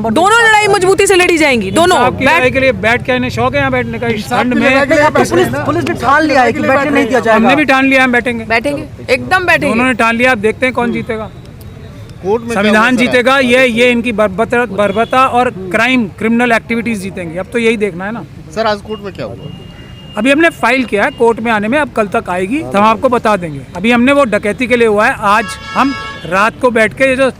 दोनों लड़ाई मजबूती से लड़ी जाएंगी, दोनों लड़ाई के लिए बैठ के इन्हें शौक है यहाँ बैठने का। इस ठंड में पुलिस ने ठान लिया है कि बैठने नहीं दिया जाएगा। हमने भी ठान लिया, हम बैठेंगे, एकदम बैठेंगे। उन्होंने ठान लिया। आप देखते हैं कौन जीतेगा। संविधान जीतेगा, ये इनकी बर्बरता और क्रिमिनल एक्टिविटीज जीतेंगी। अब तो यही देखना है ना। सर आज कोर्ट में क्या हुआ? अभी हमने फाइल किया है, कोर्ट में आने में अब कल तक आएगी तो हम आपको बता देंगे। अभी हमने वो डकैती के लिए हुआ है, आज हम रात को बैठ के जो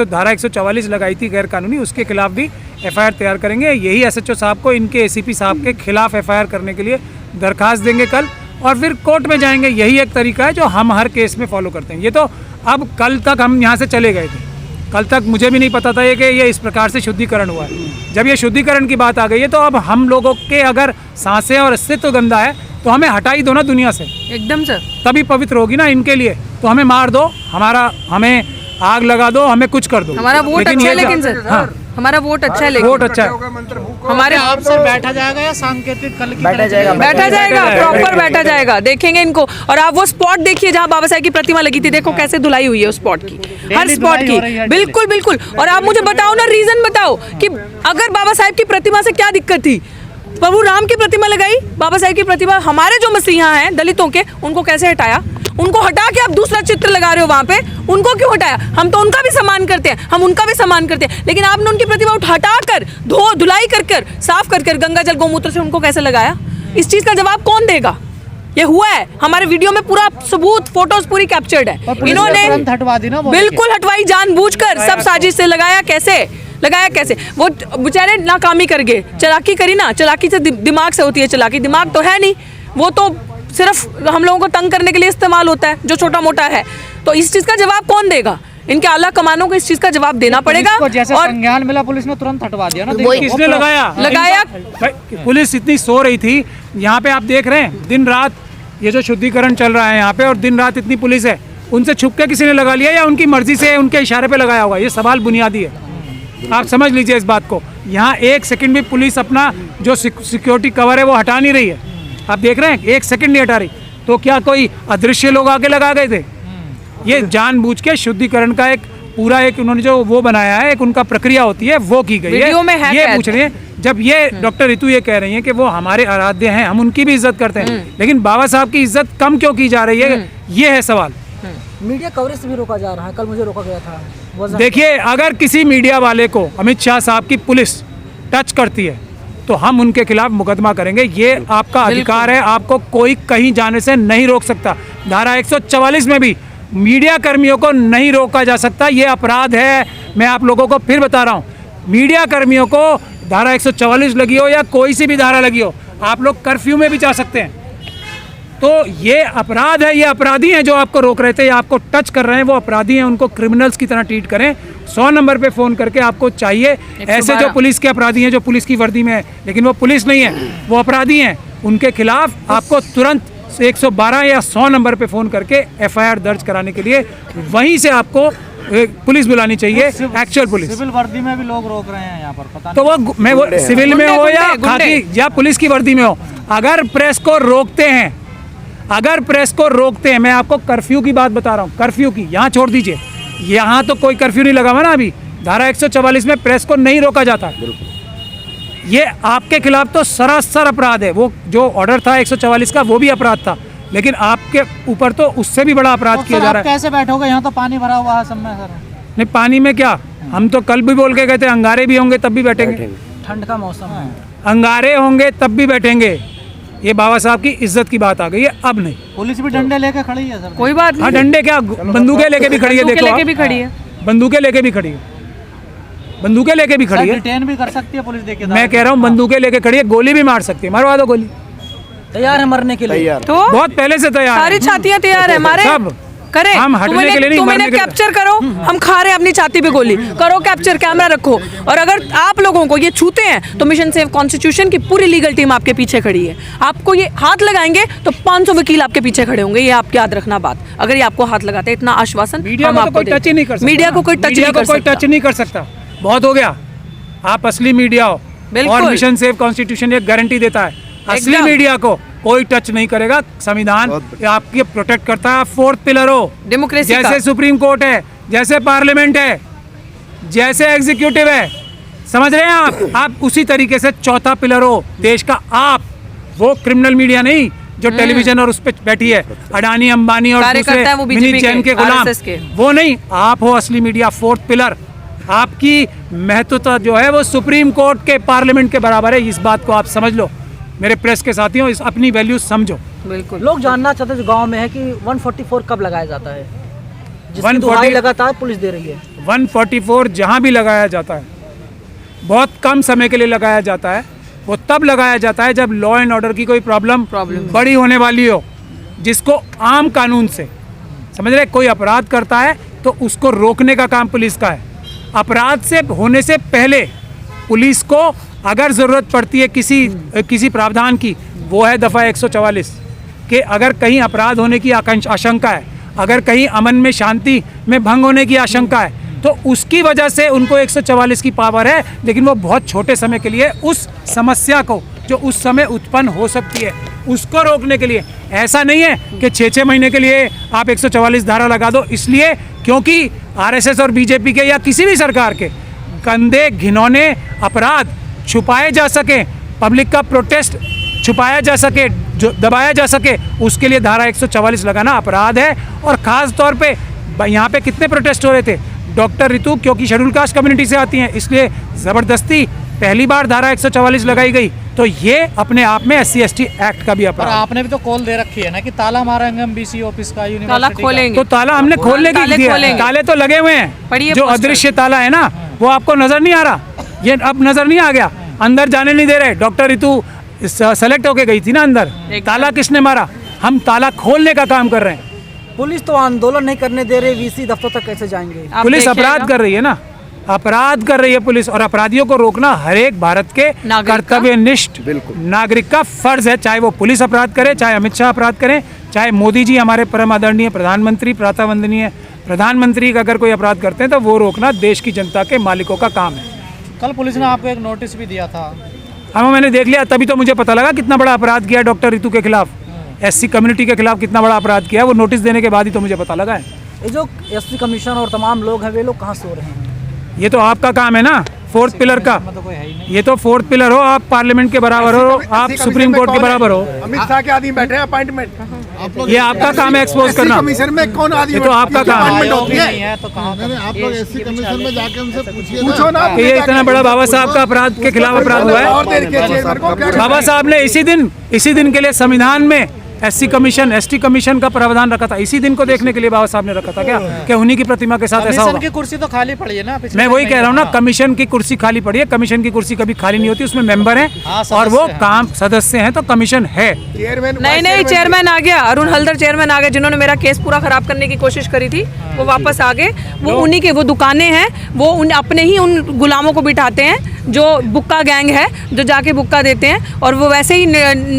धारा 144 लगाई थी गैर कानूनी, उसके खिलाफ भी एफआईआर तैयार करेंगे। यही एसएचओ साहब को इनके एसीपी साहब के खिलाफ एफआईआर करने के लिए दरखास्त देंगे कल, और फिर कोर्ट में जाएंगे। यही एक तरीका है जो हम हर केस में फॉलो करते हैं। ये तो अब कल तक हम यहाँ से चले गए थे, कल तक मुझे भी नहीं पता था कि ये इस प्रकार से शुद्धिकरण हुआ है। जब ये शुद्धिकरण की बात आ गई है तो अब हम लोगों के अगर सांसें और अस्तित्व गंदा है तो हमें हटा ही दो ना दुनिया से, एकदम सर, तभी पवित्र होगी ना इनके लिए। तो हमें मार दो, हमें आग लगा दो, हमें कुछ कर दो, हमारा वोट अच्छा है। लेकिन सर हमारा वोट अच्छा है, लेकिन वोट अच्छा है। हमारे आप सर बैठा जाएगा या सांकेतिक कल की बैठा जाएगा, प्रॉपर बैठा जाएगा, देखेंगे इनको। और आप वो स्पॉट देखिए जहाँ बाबा साहेब की प्रतिमा लगी थी, देखो कैसे धुलाई हुई है उस स्पॉट की, हर स्पॉट की। बिल्कुल बिल्कुल। और आप मुझे बताओ ना, रीजन बताओ कि अगर बाबा साहेब की प्रतिमा से क्या दिक्कत थी। प्रभु राम की प्रतिमा लगाई, बाबा साहेब की प्रतिमा, हमारे जो मसीहा हैं दलितों के, उनको कैसे हटाया? उनको हटा के आप दूसरा चित्र लगा रहे हो वहाँ पे, उनको क्यों हटाया? हम तो उनका भी सम्मान करते हैं, हम उनका भी सम्मान करते हैं, लेकिन आपने उनकी प्रतिमा हटाकर धुलाई कर साफ कर गंगा जल गौमूत्र से उनको कैसे लगाया? इस चीज का जवाब कौन देगा? ये हुआ है, हमारे वीडियो में पूरा सबूत, फोटोज पूरी कैप्चर्ड है। इन्होंने हटवा दी ना, बिल्कुल हटवाई, जानबूझकर, सब साजिश से लगाया। कैसे वो बेचारे नाकामी कर गए। चालाकी करी ना, चालाकी से दिमाग से होती है चालाकी, दिमाग तो है नहीं, वो तो सिर्फ हम लोगों को तंग करने के लिए इस्तेमाल होता है, जो छोटा मोटा है। तो इस चीज का जवाब कौन देगा? इनके आला कमानों को इस चीज का जवाब देना पड़ेगा। जैसे संज्ञान मिला पुलिस ने तुरंत हटवा दिया ना। किसने लगाया? पुलिस इतनी सो रही थी। यहाँ पे आप देख रहे हैं दिन रात ये जो शुद्धिकरण चल रहा है यहाँ पे, और दिन रात इतनी पुलिस है, उनसे छुप के किसी ने लगा लिया या उनकी मर्जी से उनके इशारे पे लगाया होगा? ये सवाल बुनियादी है, आप समझ लीजिए इस बात को। यहाँ एक सेकंड भी पुलिस अपना जो सिक्योरिटी कवर है वो हटा नहीं रही है। आप देख रहे हैं, एक सेकंड नहीं हटा रही। तो क्या कोई अदृश्य लोग आगे लगा गए थे? ये जानबूझ के शुद्धिकरण का एक पूरा एक उन्होंने जो वो बनाया है, एक उनका प्रक्रिया होती है, वो की गई है। ये पूछ रहे हैं, जब ये डॉक्टर रितु ये कह रही हैं कि वो हमारे आराध्य हैं, हम उनकी भी इज्जत करते हैं, लेकिन बाबा साहब की इज्जत कम क्यों की जा रही है? ये है सवाल। मीडिया कवरेज से भी रोका जा रहा है, कल मुझे रोका गया था। देखिए, अगर किसी मीडिया वाले को अमित शाह साहब की पुलिस टच करती है तो हम उनके खिलाफ मुकदमा करेंगे। ये आपका अधिकार है, आपको कोई कहीं जाने से नहीं रोक सकता। धारा 144 में भी मीडिया कर्मियों को नहीं रोका जा सकता, ये अपराध है। मैं आप लोगों को फिर बता रहा हूँ, मीडिया कर्मियों को धारा 144 लगी हो या कोई सी भी धारा लगी हो, आप लोग कर्फ्यू में भी जा सकते हैं। तो ये अपराध है, ये अपराधी हैं जो आपको रोक रहे थे या आपको टच कर रहे हैं, वो अपराधी हैं, उनको क्रिमिनल्स की तरह ट्रीट करें। 100 नंबर पे फ़ोन करके आपको चाहिए ऐसे जो पुलिस के अपराधी हैं, जो पुलिस की वर्दी में है लेकिन वो पुलिस नहीं है, वो अपराधी हैं, उनके खिलाफ आपको तुरंत 112 या 100 नंबर पे फ़ोन करके एफआईआर दर्ज कराने के लिए वहीं से आपको पुलिस बुलानी चाहिए, एक्चुअल पुलिस। सिविल वर्दी में भी लोग रोक रहे हैं यहाँ पर, पता तो वो मैं वो सिविल में हो या खाकी या पुलिस की वर्दी में हो, अगर प्रेस को रोकते हैं, मैं आपको कर्फ्यू की बात बता रहा हूँ, कर्फ्यू की यहाँ छोड़ दीजिए, यहाँ तो कोई कर्फ्यू नहीं लगा हुआ ना अभी। धारा 144 में प्रेस को नहीं रोका जाता। ये आपके खिलाफ तो सरासर अपराध है। वो जो ऑर्डर था 144 का वो भी अपराध था, लेकिन आपके ऊपर तो उससे भी बड़ा अपराध किया जा रहा है। कैसे बैठोगे? यहाँ तो पानी भरा हुआ है सब में सर। नहीं, पानी में क्या, हम तो कल भी बोल के गए थे अंगारे भी होंगे तब भी बैठेंगे। ठंड का मौसम है, अंगारे होंगे तब भी बैठेंगे। ये बाबा साहब की इज्जत की बात आ गई है, अब नहीं। पुलिस भी डंडे लेके खड़ी है सर। कोई बात नहीं। हाँ, डंडे क्या, बंदूकें लेके भी खड़ी है। देखो, लेके भी खड़ी है, बंदूकें लेके भी खड़ी है, बंदूकें लेके भी खड़ी है। डिटेन भी कर सकती है पुलिस, देखिए मैं कह रहा हूँ बंदूकें लेके खड़ी है, गोली भी मार सकती है, मरवा दो गोली। तैयार है मरने के लिए, तो बहुत पहले से तैयार है। सारी छातियां तैयार है हमारे, सब करें। हम हटने के लिए नहीं, तुम मरने इन्हें के लिए। कैप्चर करो, हम खा रहे हैं अपनी छाती पे गोली, करो कैप्चर, कैमरा रखो। और अगर आप लोगों को ये छूते हैं तो मिशन सेव कॉन्स्टिट्यूशन की पूरी लीगल टीम आपके पीछे खड़ी है। आपको ये हाथ लगाएंगे तो 500 वकील आपके पीछे खड़े होंगे, ये आप याद रखना बात। अगर ये आपको हाथ लगाते हैं, इतना आश्वासन मीडिया को कोई टच ही नहीं कर सकता। मीडिया को कोई टच नहीं कर सकता। बहुत हो गया, आप असली मीडिया हो। और मिशन सेव कॉन्स्टिट्यूशन एक गारंटी देता है, असली मीडिया को कोई टच नहीं करेगा। संविधान आपकी प्रोटेक्ट करता है, 4th पिलर हो डेमोक्रेसी, जैसे सुप्रीम कोर्ट है, जैसे पार्लियामेंट है, जैसे एग्जीक्यूटिव है, समझ रहे हैं आप उसी तरीके से चौथा पिलर हो देश का आप, वो क्रिमिनल मीडिया नहीं जो टेलीविजन और उस पे बैठी है, अडानी अंबानी और कार्यकर्ता है वो दूसरे BJP मिनी चैन के, के गुलाम, RSS के। वो नहीं, आप हो असली मीडिया, फोर्थ पिलर। आपकी महत्वता जो है वो सुप्रीम कोर्ट के पार्लियामेंट के बराबर है, इस बात को आप समझ लो मेरे प्रेस के साथियों, इस अपनी वैल्यूज समझो। बिल्कुल। लोग जानना चाहते हैं जो गांव में है कि 144 कब लगाया जाता है, जिसकी 140 दुहाई लगातार पुलिस दे रही है। 144 जहाँ भी लगाया जाता है बहुत कम समय के लिए लगाया जाता है। वो तब लगाया जाता है जब लॉ एंड ऑर्डर की कोई प्रॉब्लम बड़ी होने वाली हो, जिसको आम कानून से, समझ रहे, कोई अपराध करता है तो उसको रोकने का काम पुलिस का है। अपराध से होने से पहले पुलिस को अगर ज़रूरत पड़ती है किसी प्रावधान की, वो है दफ़ा 144 कि अगर कहीं अपराध होने की आशंका है, अगर कहीं अमन में शांति में भंग होने की आशंका है, तो उसकी वजह से उनको 144 की पावर है, लेकिन वो बहुत छोटे समय के लिए उस समस्या को जो उस समय उत्पन्न हो सकती है उसको रोकने के लिए। ऐसा नहीं है कि 6-6 महीने के लिए आप 144 धारा लगा दो, इसलिए क्योंकि आरएसएस और बीजेपी के या किसी भी सरकार के गंदे घिनौने अपराध छुपाए जा सके, पब्लिक का प्रोटेस्ट छुपाया जा सके, जो दबाया जा सके, उसके लिए धारा 144 लगाना अपराध है। और ख़ास तौर पे यहाँ पे कितने प्रोटेस्ट हो रहे थे, डॉक्टर रितु क्योंकि शेड्यूल कास्ट कम्युनिटी से आती हैं, इसलिए ज़बरदस्ती पहली बार धारा 144 लगाई गई, तो ये अपने आप में SC/ST एक्ट का भी पर अपराध। आपने भी तो कॉल दे रखी है ना कि ताला मारेंगे हम BC ऑफिस का, ताला यूनिवर्सिटी खोलेंगे। तो ताला हमने खोलने की ताले दिया, खोलेंगे। ताले तो लगे हुए हैं, पढ़िए जो पोस्टर। अदृश्य ताला है ना वो आपको नजर नहीं आ रहा, ये अब नजर नहीं आ गया, अंदर जाने नहीं दे रहे। डॉक्टर रितु सेलेक्ट होके गई थी ना अंदर, ताला किसने मारा, हम ताला खोलने का काम कर रहे हैं। पुलिस तो आंदोलन नहीं करने दे रही, VC दफ्तर तक कैसे जाएंगे? आप पुलिस देखिएगा। अपराध कर रही है ना, अपराध कर रही है पुलिस, और अपराधियों को रोकना हर एक भारत के नागरिक का- कर्तव्यनिष्ठ नागरिक का फर्ज है, चाहे वो पुलिस अपराध करे, चाहे अमित शाह अपराध करें, चाहे मोदी जी हमारे परम आदरणीय प्रधानमंत्री, प्रातः वंदनीय प्रधानमंत्री का अगर कोई अपराध करते हैं तो वो रोकना देश की जनता के मालिकों का काम है। कल पुलिस ने आपको एक नोटिस भी दिया था। हाँ, मैंने देख लिया, तभी तो मुझे पता लगा कितना बड़ा अपराध किया डॉक्टर रितु के खिलाफ, SC कम्युनिटी के खिलाफ कितना बड़ा अपराध किया, वो नोटिस देने के बाद ही तो मुझे पता लगा है। ये जो SC कमीशन और तमाम लोग हैं वे लोग कहाँ सो रहे हैं? ये तो आपका काम है ना, फोर्थ पिलर का, मतलब कोई है ही नहीं। ये तो फोर्थ पिलर हो, आप पार्लियामेंट के बराबर हो, आप सुप्रीम कोर्ट के बराबर हो, अमित शाह के आदमी बैठे हैं अपॉइंटमेंट। ये आपका काम है एक्सपोज करना, कमीशन में कौन आदमी ये तो आपका काम है। आयोग ही नहीं है तो कहाँ नहीं, आप लोग SC कमीशन में जाके उनसे पूछिए ना। पूछो ना कि ये इतना बड़ा बाबा साहब का अपराध के खिलाफ अपराध हुआ और है। देर के चेयरमैन को क्या बाबा साहब ने इसी दिन के लिए संविधान में SC कमीशन ST कमीशन का प्रावधान रखा था, इसी दिन को देखने के लिए बाबा साहब ने रखा था क्या कि उन्हीं की प्रतिमा के साथ ऐसा कमीशन होगा। की कुर्सी तो खाली पड़ी है ना पिछले मैं वही टाइम कह रहा हूँ ना, हाँ। कमीशन की कुर्सी खाली पड़ी है, कमीशन की कुर्सी कभी खाली नहीं होती, उसमें मेंबर हाँ, हैं सदस्य और वो हैं। काम सदस्य हैं, तो कमीशन है। चेयरमैन नहीं चेयरमैन आ गया, अरुण हल्दर चेयरमैन आ गए, जिन्होंने मेरा केस पूरा खराब करने की कोशिश करी थी, वो वापस आ गए। वो उन्हीं के वो दुकानें हैं, वो उन अपने ही उन गुलामों को बिठाते हैं जो बुक्का गैंग है, जो जाके बुक्का देते हैं, और वो वैसे ही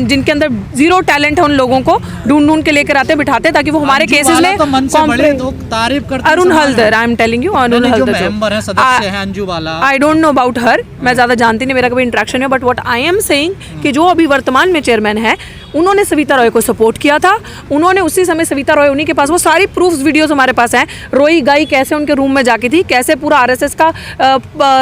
जिनके अंदर जीरो टैलेंट है उन लोगों को ढूंढ के लेकर आते बिठाते हैं, ताकि वो हमारे अंजू केसेस वाला में तो मन से बड़े लोग तारीफ करते हैं अरुण समाज में। Haldar, I am telling you, Arun नहीं, जो हल्दर मेंबर हैं, सदस्य हैं, अंजू वाला। I don't know about her, मैं ज़्यादा जानती नहीं, मेरा कभी इंटरेक्शन है, but what I am saying कि जो अभी वर्तमान में चेयरमैन है, उन्होंने सविता रॉय को सपोर्ट किया था, उन्होंने उसी समय सविता रॉय, उन्हीं के पास वो सारी प्रूफ्स वीडियोस हमारे पास हैं, रोई गाई कैसे उनके रूम में जाके थी, कैसे पूरा आरएसएस का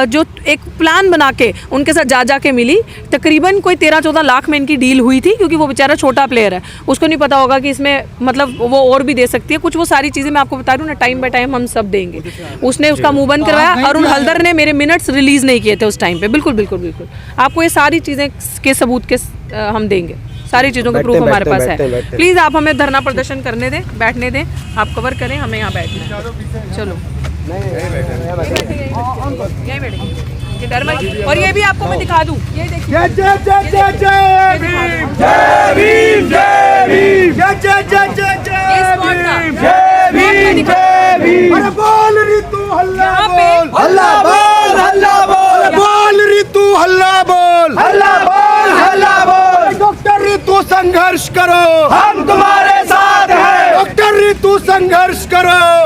जो एक प्लान बना के उनके साथ जा के मिली, तकरीबन कोई 13-14 लाख में इनकी डील हुई थी, क्योंकि वो बेचारा छोटा प्लेयर है, उसको नहीं पता होगा कि इसमें मतलब वो और भी दे सकती है कुछ, वो सारी चीज़ें मैं आपको बता रही हूँ ना, टाइम बाय टाइम हम सब देंगे। उसने उसका मुंह बंद करवाया, अरुण हल्दर ने मेरे मिनट्स रिलीज नहीं किए थे उस टाइम पे, बिल्कुल बिल्कुल बिल्कुल, आपको ये सारी चीज़ें के सबूत के हम देंगे, सारी चीज़ों के प्रूफ हमारे पास है। प्लीज़ आप हमें धरना प्रदर्शन करने दें, बैठने दें, आप कवर करें, हमें यहाँ बैठना है। चलो यहीं बैठेंगे, ये डर मत, और ये भी आपको मैं दिखा दूँ, ये देखिए, जय जय जय जय जय भीम, जय भीम, जय भीम, जय जय जय जय ये जय स्पॉट था। भीम, जय भीम, जय भीम। अरे बोल रितु हल्ला यहाँ पे बोल, हल्ला बोल, हल्ला बोल, बोल रितु हल्ला बोल, हल्ला बोल, हल्ला बोल। डॉक्टर रितु संघर्ष करो, हम तुम्हारे साथ हैं। डॉक्टर रितु संघर्ष करो,